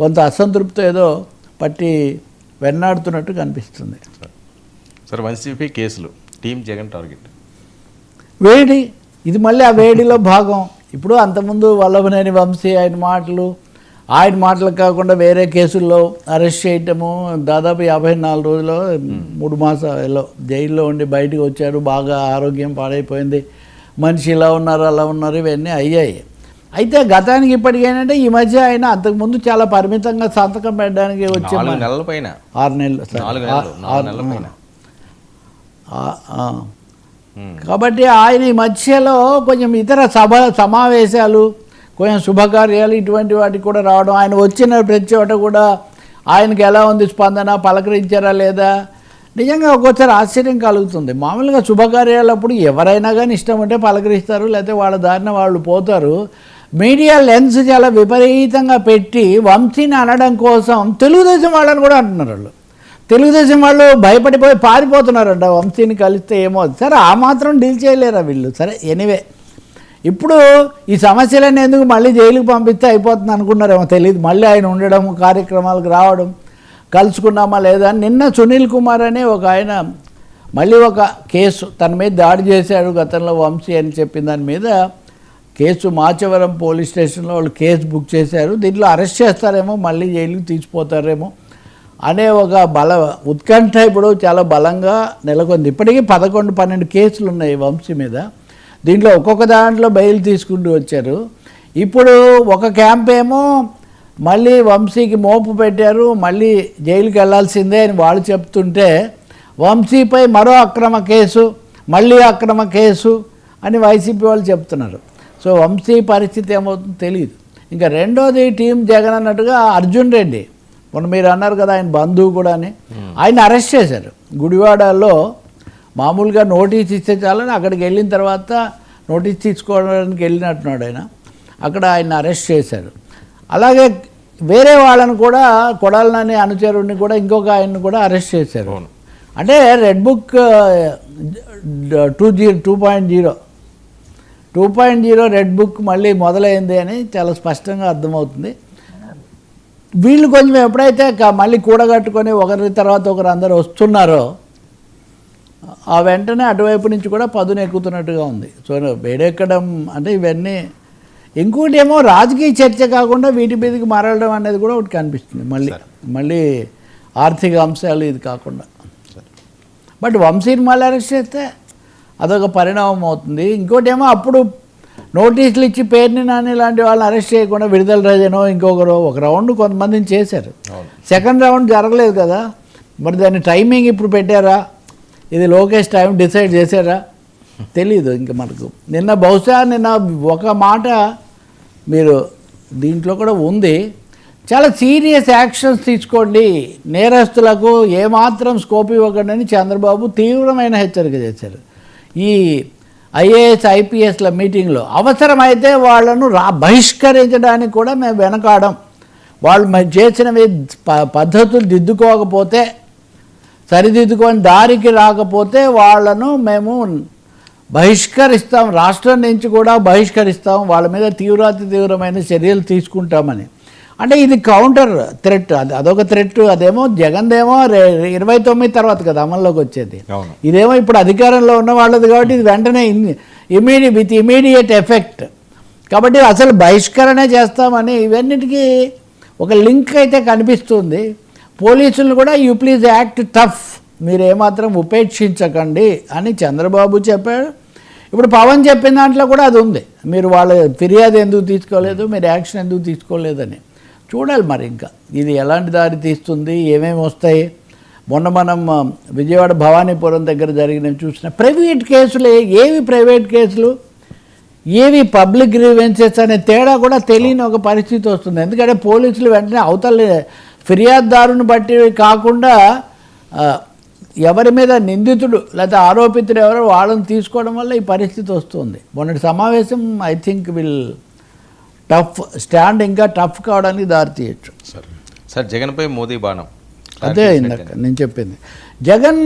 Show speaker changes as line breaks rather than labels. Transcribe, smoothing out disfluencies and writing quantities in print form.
కొంత అసంతృప్తి ఏదో పట్టి వెన్నాడుతున్నట్టు కనిపిస్తుంది.
సార్ వైసీపీ కేసులు టీం జగన్ టార్గెట్
వేడి, ఇది మళ్ళీ ఆ వేడిలో భాగం. ఇప్పుడు అంతకుముందు వల్లభనేని వంశీ ఆయన మాటలు కాకుండా వేరే కేసుల్లో అరెస్ట్ చేయటము, దాదాపు 54 రోజులు 3 మాసాలు జైల్లో ఉండి బయటకు వచ్చారు. బాగా ఆరోగ్యం పాడైపోయింది, మనిషి ఇలా ఉన్నారు అలా ఉన్నారు, ఇవన్నీ అయ్యాయి. అయితే గతానికి ఇప్పటికి ఏంటంటే ఈ మధ్య ఆయన అంతకుముందు చాలా పరిమితంగా సంతకం పెట్టడానికి వచ్చే
4 నెలల పైన
6 నెలలు కాబట్టి ఆయన ఈ మధ్యలో కొంచెం ఇతర సమావేశాలు, కొంచెం శుభకార్యాలు ఇటువంటి వాటికి కూడా రావడం, ఆయన వచ్చిన ప్రతి చోట కూడా ఆయనకి ఎలా ఉంది స్పందన, పలకరించారా లేదా, నిజంగా ఒక్కోసారి ఆశ్చర్యం కలుగుతుంది. మామూలుగా శుభకార్యాలప్పుడు ఎవరైనా కానీ ఇష్టం ఉంటే పలకరిస్తారు, లేకపోతే వాళ్ళ దారిన వాళ్ళు పోతారు. మీడియా లెన్స్ చాలా విపరీతంగా పెట్టి వంశీని అనడం కోసం తెలుగుదేశం వాళ్ళని కూడా అంటున్నారు. వాళ్ళు తెలుగుదేశం వాళ్ళు భయపడిపోయి పారిపోతున్నారంట వంశీని కలిస్తే ఏమో. సరే ఆ మాత్రం డీల్ చేయలేరా వీళ్ళు? సరే ఎనీవే, ఇప్పుడు ఈ సమస్యలన్నీ ఎందుకు మళ్ళీ జైలుకి పంపిస్తే అయిపోతుంది అనుకున్నారేమో తెలియదు. మళ్ళీ ఆయన ఉండడం, కార్యక్రమాలకు రావడం, కలుసుకున్నామా లేదా. నిన్న సునీల్ కుమార్ అనే ఒక ఆయన మళ్ళీ ఒక కేసు తన మీద దాడి చేశాడు గతంలో వంశీ అని చెప్పిన దాని మీద కేసు మాచవరం పోలీస్ స్టేషన్లో వాళ్ళు కేసు బుక్ చేశారు. దీంట్లో అరెస్ట్ చేస్తారేమో, మళ్ళీ జైలుకి తీసిపోతారేమో అనే ఒక ఉత్కంఠ ఇప్పుడు చాలా బలంగా నెలకొంది. ఇప్పటికీ 11-12 కేసులు ఉన్నాయి వంశీ మీద. దీంట్లో ఒక్కొక్క దాంట్లో బెయిల్ తీసుకుంటూ వచ్చారు. ఇప్పుడు ఒక క్యాంప్ ఏమో మళ్ళీ వంశీకి మోపు పెట్టారు, మళ్ళీ జైలుకి వెళ్ళాల్సిందే అని వాళ్ళు చెప్తుంటే, వంశీపై మరో అక్రమ కేసు, మళ్ళీ అక్రమ కేసు అని వైసీపీ వాళ్ళు చెప్తున్నారు. సో వంశీ పరిస్థితి ఏమవుతుందో తెలియదు. ఇంకా రెండోది టీం జగన్ అన్నట్టుగా అర్జున్ రెడ్డి, మొన్న మీరు అన్నారు కదా ఆయన బంధువు కూడా అని, ఆయన అరెస్ట్ చేశారు. గుడివాడలో మామూలుగా నోటీస్ ఇస్తే చాలని అక్కడికి వెళ్ళిన తర్వాత నోటీస్ తీసుకోవడానికి వెళ్ళినట్టున్నాడు ఆయన, అక్కడ ఆయన అరెస్ట్ చేశారు. అలాగే వేరే వాళ్ళని కూడా, కొడాలని అనుచరుడిని కూడా, ఇంకొక ఆయన్ని కూడా అరెస్ట్ చేశారు. అంటే రెడ్ బుక్ 2.0 రెడ్ బుక్ మళ్ళీ మొదలైంది అని చాలా స్పష్టంగా అర్థమవుతుంది. వీళ్ళు కొంచెం ఎప్పుడైతే మళ్ళీ కూడగట్టుకొని ఒకరి తర్వాత ఒకరు అందరూ వస్తున్నారో ఆ వెంటనే అటువైపు నుంచి కూడా పదును ఎక్కుతున్నట్టుగా ఉంది. సో వేడెక్కడం అంటే ఇవన్నీ, ఇంకోటి ఏమో రాజకీయ చర్చ కాకుండా వీటి మీదకి మారడం అనేది కూడా ఒకటి కనిపిస్తుంది. మళ్ళీ ఆర్థిక అంశాలు ఇది కాకుండా. బట్ వంశీని మళ్ళీ అరెస్ట్ చేస్తే అదొక పరిణామం అవుతుంది. ఇంకోటి ఏమో అప్పుడు నోటీసులు ఇచ్చి పేర్ని నాని లాంటి వాళ్ళని అరెస్ట్ చేయకుండా విడుదల రాజనో ఇంకొకరు ఒక రౌండ్ కొంతమందిని చేశారు. సెకండ్ రౌండ్ జరగలేదు కదా, మరి దాని టైమింగ్ ఇప్పుడు పెట్టారా, ఇది లోకేష్ టైం డిసైడ్ చేశారా తెలీదు ఇంకా మనకు. బహుశా నిన్న ఒక మాట మీరు దీంట్లో కూడా ఉంది, చాలా సీరియస్ యాక్షన్స్ తీసుకోండి, నేరస్తులకు ఏమాత్రం స్కోప్ ఇవ్వకండి అని చంద్రబాబు తీవ్రమైన హెచ్చరిక చేశారు. ఈ ఐఏఎస్ ఐపీఎస్ల మీటింగ్లో అవసరమైతే వాళ్ళను బహిష్కరించడానికి కూడా మేము వెనకాడం, వాళ్ళు చేసినవి పద్ధతులు దిద్దుకోకపోతే, సరిదిద్దుకొని దారికి రాకపోతే వాళ్ళను మేము బహిష్కరిస్తాం, రాష్ట్రం నుంచి కూడా బహిష్కరిస్తాం, వాళ్ళ మీద తీవ్రమైన చర్యలు తీసుకుంటామని. అంటే ఇది కౌంటర్ థ్రెట్, అదొక థ్రెట్. అదేమో జగన్దేమో 29 తర్వాత కదా అమల్లోకి వచ్చేది, ఇదేమో ఇప్పుడు అధికారంలో ఉన్న వాళ్ళది కాబట్టి ఇది వెంటనే విత్ ఇమీడియట్ ఎఫెక్ట్. కాబట్టి అసలు బహిష్కరణే చేస్తామని ఇవన్నిటికీ ఒక లింక్ అయితే కనిపిస్తుంది. పోలీసులు కూడా యూ ప్లీజ్ యాక్ట్ టఫ్, మీరు ఏమాత్రం ఉపేక్షించకండి అని చంద్రబాబు చెప్పాడు. ఇప్పుడు పవన్ చెప్పిన దాంట్లో కూడా అది ఉంది, మీరు వాళ్ళ ఫిర్యాదు ఎందుకు తీసుకోలేదు, మీరు యాక్షన్ ఎందుకు తీసుకోలేదని. చూడాలి మరి ఇంకా ఇది ఎలాంటి దారి తీస్తుంది, ఏమేమి వస్తాయి. మొన్న మనం విజయవాడ భవానీపురం దగ్గర జరిగినవి చూసిన ప్రైవేట్ కేసులు, ఏవి ప్రైవేట్ కేసులు, ఏవి పబ్లిక్ గ్రీవెన్సెస్ అనే తేడా కూడా తెలియని ఒక పరిస్థితి వస్తుంది. ఎందుకంటే పోలీసులు వెంటనే అవతల ఫిర్యాదుదారుని బట్టి కాకుండా ఎవరి మీద నిందితుడు లేదా ఆరోపితుడు ఎవరో వాళ్ళని తీసుకోవడం వల్ల ఈ పరిస్థితి వస్తుంది. మొన్నటి సమావేశం ఐ థింక్ టఫ్ స్టాండ్ ఇంకా టఫ్ కావడానికి దారి తీయచ్చు.
సార్ జగన్పై మోదీ బాణం
అదే ఇందాక నేను చెప్పింది. జగన్